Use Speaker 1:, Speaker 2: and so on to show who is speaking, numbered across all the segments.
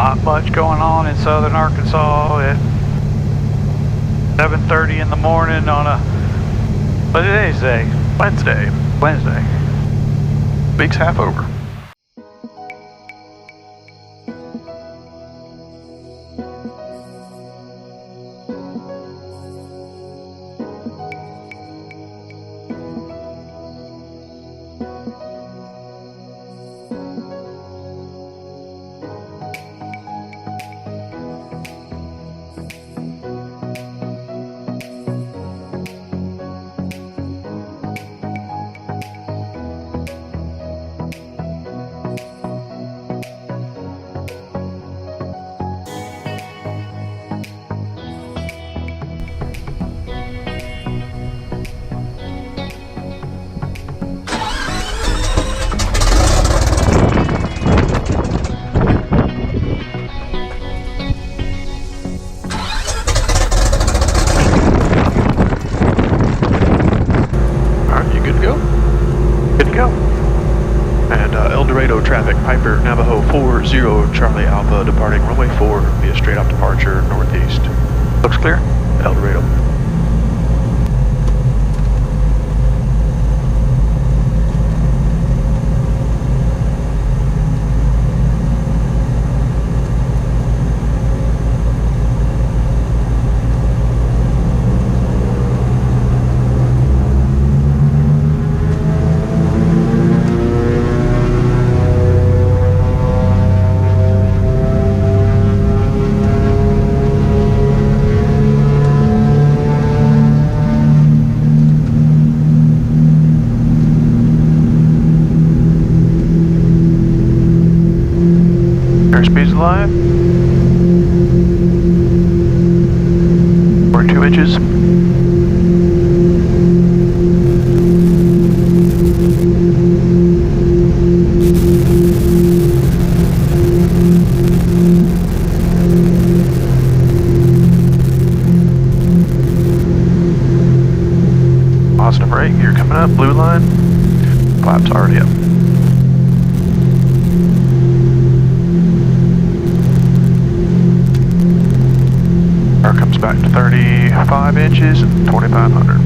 Speaker 1: Not much going on in southern Arkansas at 7:30 in the morning on a, what today's day?
Speaker 2: Wednesday. Week's half over. Dorado traffic, Piper Navajo 40 Charlie Alpha departing runway 4 via straight out departure northeast.
Speaker 1: Looks clear.
Speaker 2: El Dorado.
Speaker 1: Airspeed's alive. 42 inches.
Speaker 2: Positive brake, you're coming up, blue line. Flaps already up. Comes back to 35 inches and 2,500.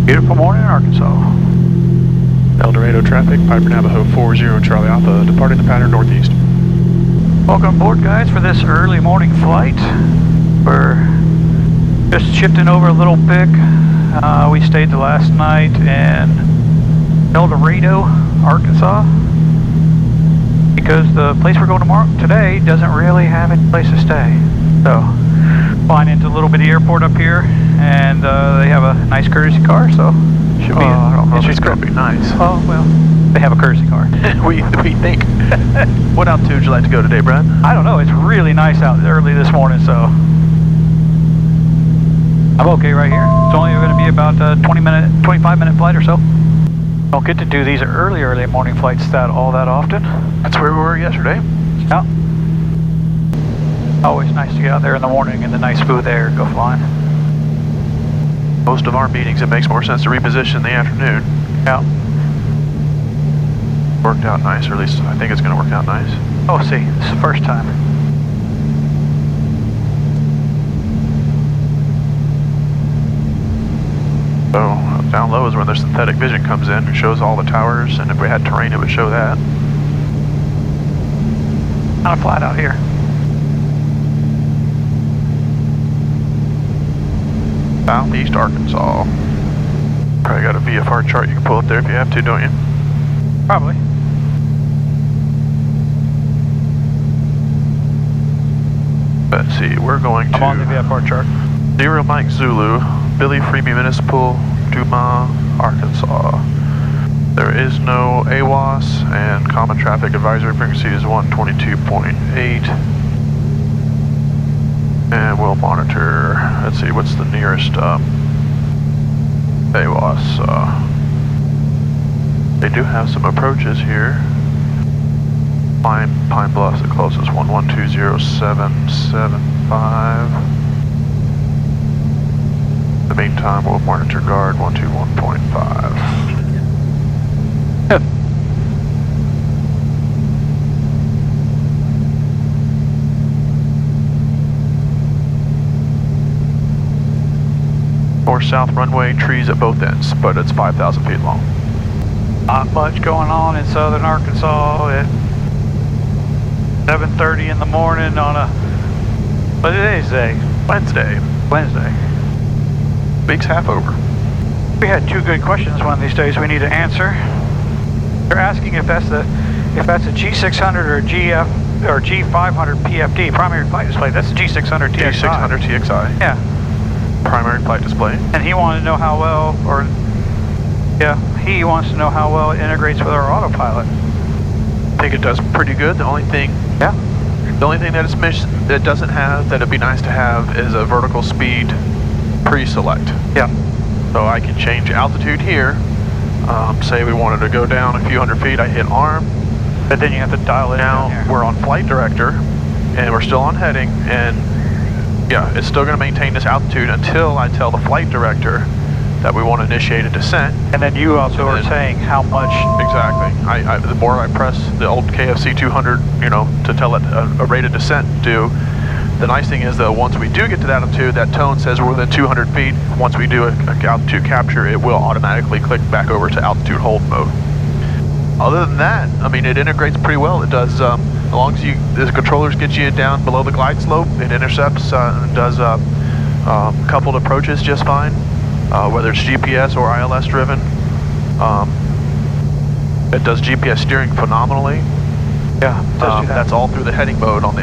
Speaker 1: Beautiful morning in Arkansas.
Speaker 2: El Dorado traffic, Piper Navajo 40 Charlie Alpha departing the pattern northeast.
Speaker 1: Welcome aboard, guys, for this early morning flight. We're just shifting over a little bit. We stayed the last night in El Dorado, Arkansas, because the place we're going today doesn't really have any place to stay. So, flying into a little bitty airport up here, and they have a nice courtesy car, so should be.
Speaker 2: I don't know if it's going to be nice.
Speaker 1: Oh well, they have a courtesy car.
Speaker 2: we think. What altitude would you like to go today, Brad?
Speaker 1: I don't know. It's really nice out early this morning, so I'm okay right here. It's only going to be about a 25-minute flight or so. Don't get to do these early morning flights all that often.
Speaker 2: That's where we were yesterday.
Speaker 1: Yeah. Always nice to get out there in the morning in the nice smooth air, go flying.
Speaker 2: Most of our meetings, it makes more sense to reposition in the afternoon.
Speaker 1: Yeah.
Speaker 2: Worked out nice, or at least I think it's going to work out nice.
Speaker 1: Oh, see, this is the first time.
Speaker 2: So down low is where the synthetic vision comes in. It shows all the towers, and if we had terrain, it would show that.
Speaker 1: Kind of flat out here.
Speaker 2: Southeast Arkansas. Probably got a VFR chart you can pull up there if you have to, don't you?
Speaker 1: Probably.
Speaker 2: Let's see, we're going to...
Speaker 1: I'm on the VFR chart.
Speaker 2: 0 Mike Zulu, Billy Freemy Municipal, Dumas, Arkansas. There is no WAAS, and common traffic advisory frequency is 122.8. And we'll monitor, let's see, what's the nearest WAAS? They do have some approaches here. Pine Bluff's the closest one, 120.775. In the meantime, we'll monitor guard 121.5.
Speaker 1: Yep.
Speaker 2: North south runway, trees at both ends, but it's 5,000 feet long.
Speaker 1: Not much going on in southern Arkansas at 7:30 in the morning on a, what did they say?
Speaker 2: Wednesday. Week's half over.
Speaker 1: We had two good questions one of these days we need to answer. They're asking if that's a G600 or GF or G500 PFD, primary flight display. That's the G600Txi.
Speaker 2: G600Txi.
Speaker 1: Yeah.
Speaker 2: Primary flight display.
Speaker 1: And he wanted to know how well, he wants to know how well it integrates with our Autopilot.
Speaker 2: I think it does pretty good. The only thing that it's that it doesn't have, that it'd be nice to have, is a vertical speed pre-select.
Speaker 1: Yeah.
Speaker 2: So I can change altitude here. Say we wanted to go down a few hundred feet, I hit arm.
Speaker 1: But then you have to dial it
Speaker 2: now
Speaker 1: down here.
Speaker 2: We're on flight director, and we're still on heading, and yeah, it's still going to maintain this altitude until I tell the flight director that we want to initiate a descent.
Speaker 1: And then you also are saying how much.
Speaker 2: Exactly. The more I press the old KFC 200, to tell it a rate of descent do. The nice thing is that once we do get to that altitude, that tone says we're within 200 feet. Once we do a altitude capture, it will automatically click back over to altitude hold mode. Other than that, I mean, it integrates pretty well. It does, as long as the controllers get you down below the glide slope, it intercepts and does coupled approaches just fine, whether it's GPS or ILS driven. It does GPS steering phenomenally.
Speaker 1: Yeah, it does do that.
Speaker 2: That's all through the heading mode on the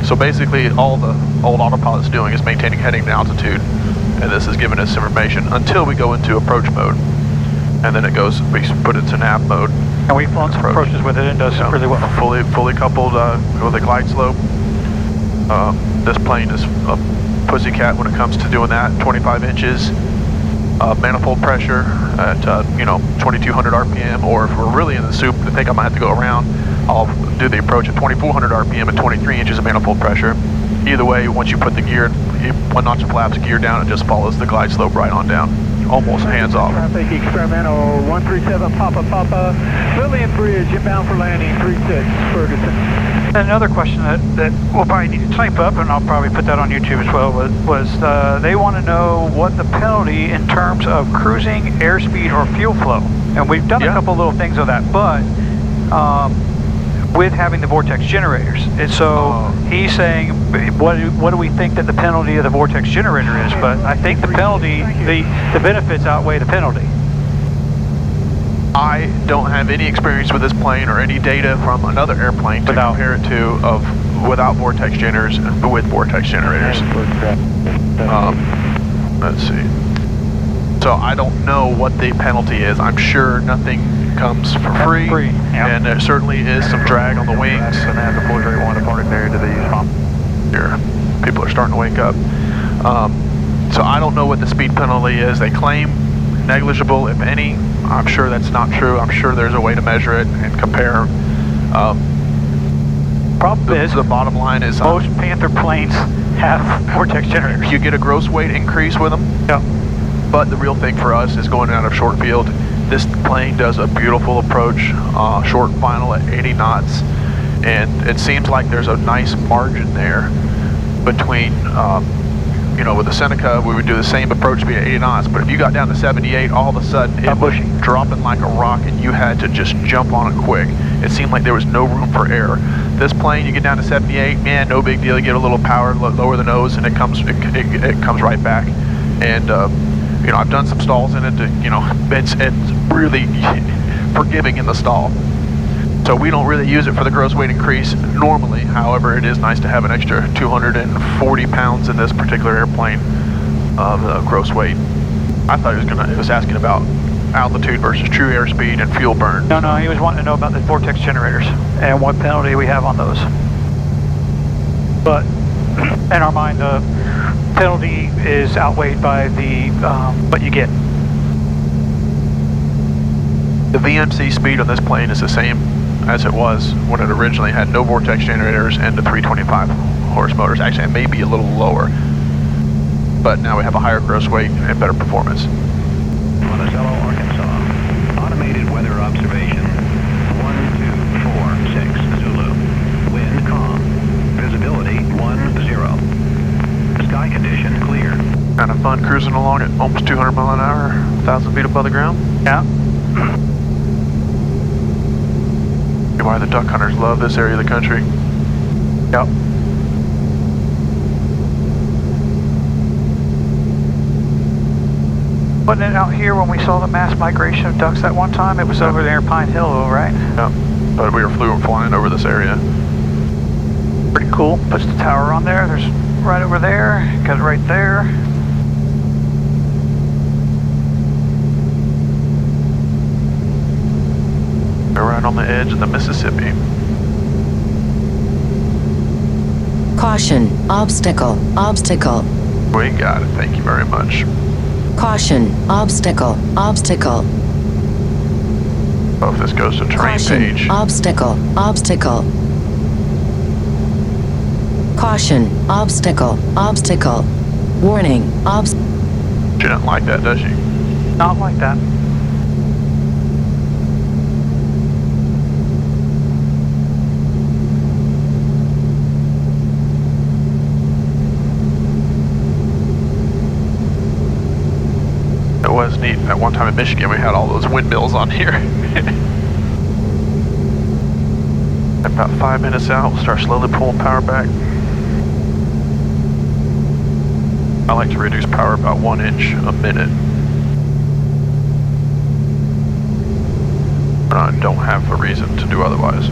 Speaker 2: so basically all the old Autopilot's doing is maintaining heading and altitude, and this is giving us information until we go into approach mode, and then we put it to nav mode.
Speaker 1: And we've flown some approaches with it and does really well.
Speaker 2: Fully coupled with a glide slope. This plane is a pussycat when it comes to doing that. 25 inches, manifold pressure at 2200 RPM, or if we're really in the soup and think I might have to go around, I'll do the approach at 2400 RPM at 23 inches of manifold pressure. Either way, once you put the gear, one notch of flaps gear down, it just follows the glide slope right on down. Almost hands off.
Speaker 3: Traffic experimental 137 Papa, Lillian Bridge, inbound for landing 36 Ferguson.
Speaker 1: Another question that we'll probably need to type up, and I'll probably put that on YouTube as well, was they want to know what the penalty in terms of cruising, airspeed, or fuel flow. And we've done a couple little things of that, but with having the Vortex generators. And so he's saying, what do we think that the penalty of the Vortex generator is? But I think the penalty, the benefits outweigh the penalty.
Speaker 2: I don't have any experience with this plane or any data from another airplane to compare it to without Vortex generators and with Vortex generators. Let's see. So I don't know what the penalty is. I'm sure nothing comes for free, and there certainly is some drag on the wings. Here, people are starting to wake up. So I don't know what the speed penalty is. They claim negligible, if any. I'm sure that's not true. I'm sure there's a way to measure it and compare.
Speaker 1: Problem is,
Speaker 2: the bottom line is
Speaker 1: most Panther planes have Vortex generators.
Speaker 2: You get a gross weight increase with them.
Speaker 1: Yeah.
Speaker 2: But the real thing for us is going out of short field. This plane does a beautiful approach, short final at 80 knots, and it seems like there's a nice margin there between, with the Seneca, we would do the same approach speed at 80 knots, but if you got down to 78, all of a sudden it was dropping like a rock and you had to just jump on it quick. It seemed like there was no room for error. This plane, you get down to 78, man, no big deal. You get a little power, lower the nose, and it comes right back. And I've done some stalls in it. It's really forgiving in the stall. So we don't really use it for the gross weight increase normally. However, it is nice to have an extra 240 pounds in this particular airplane of gross weight. I thought it was asking about altitude versus true airspeed and fuel burn.
Speaker 1: No, he was wanting to know about the Vortex generators and what penalty we have on those. But in our mind, the penalty is outweighed by the what you get.
Speaker 2: The VMC speed on this plane is the same as it was when it originally had no Vortex generators and the 325 horse motors. Actually, it may be a little lower, but now we have a higher gross weight and better performance.
Speaker 4: Monticello, Arkansas. Automated weather observation. 1246 Zulu. Wind calm. Visibility 10. Sky condition clear.
Speaker 2: Kind of fun cruising along at almost 200 mile an hour, 1,000 feet above the ground.
Speaker 1: Yeah.
Speaker 2: Why the duck hunters love this area of the country.
Speaker 1: Yep. Wasn't it out here when we saw the mass migration of ducks that one time? It was over there in Pine Hill, though, right?
Speaker 2: Yeah, but we were flying over this area.
Speaker 1: Pretty cool. Puts the tower on there. There's right over there. Got it right there.
Speaker 2: We're right on the edge of the Mississippi.
Speaker 5: Caution, obstacle, obstacle.
Speaker 2: We got it, thank you very much.
Speaker 5: Caution, obstacle, obstacle.
Speaker 2: Oh, if this goes to terrain
Speaker 5: Caution,
Speaker 2: page.
Speaker 5: obstacle, obstacle. Caution, obstacle, obstacle. Warning,
Speaker 2: She doesn't like that, does she?
Speaker 1: Not like that.
Speaker 2: It was neat. At one time in Michigan, we had all those windmills on here. About 5 minutes out, we'll start slowly pulling power back. I like to reduce power about 1 inch a minute. But I don't have a reason to do otherwise.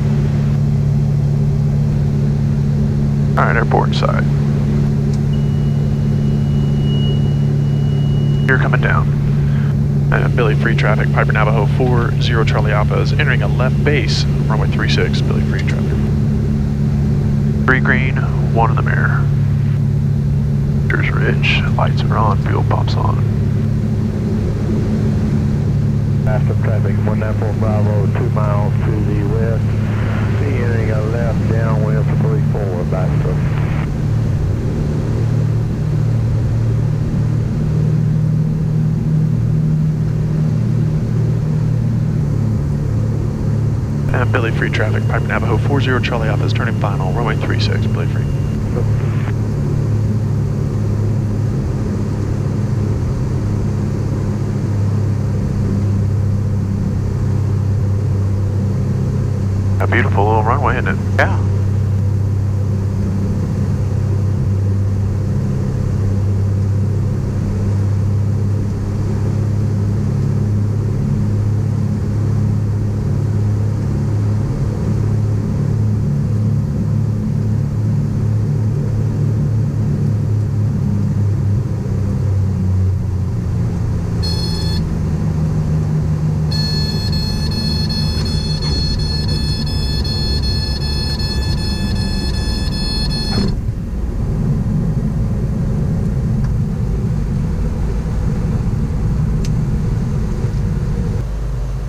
Speaker 2: Alright, airport side. You're coming down. Billy, free traffic, Piper Navajo 40 Charlie Alpha is entering a left base, runway 36, Billy, free traffic. 3 green, 1 in the mirror. Here's Ridge, lights are on, fuel pumps on.
Speaker 3: Master traffic, 194 Bravo, 2 miles to the west. Be entering a left downwind 34, Baxter.
Speaker 2: And Billy, free traffic, Piper Navajo 40 Charlie Alpha is turning final, runway 36, Billy, free. A beautiful little runway, isn't it?
Speaker 1: Yeah.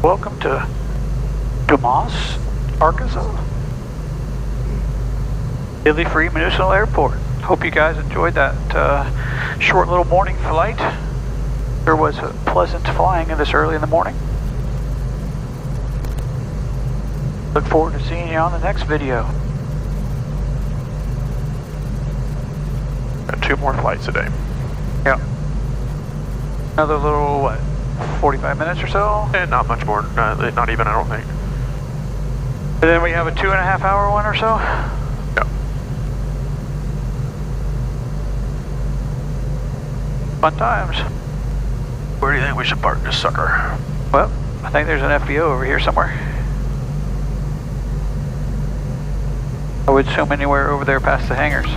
Speaker 1: Welcome to Dumas, Arkansas. Billy Free Municipal Airport. Hope you guys enjoyed that short little morning flight. There was a pleasant flying in this early in the morning. Look forward to seeing you on the next video.
Speaker 2: Got 2 more flights a day.
Speaker 1: Yeah. Another little, what, 45 minutes or so?
Speaker 2: And not much more, not even, I don't think.
Speaker 1: And then we have a 2.5 hour one or so?
Speaker 2: Yeah.
Speaker 1: Fun times.
Speaker 2: Where do you think we should park this sucker?
Speaker 1: Well, I think there's an FBO over here somewhere. I would assume anywhere over there past the hangars.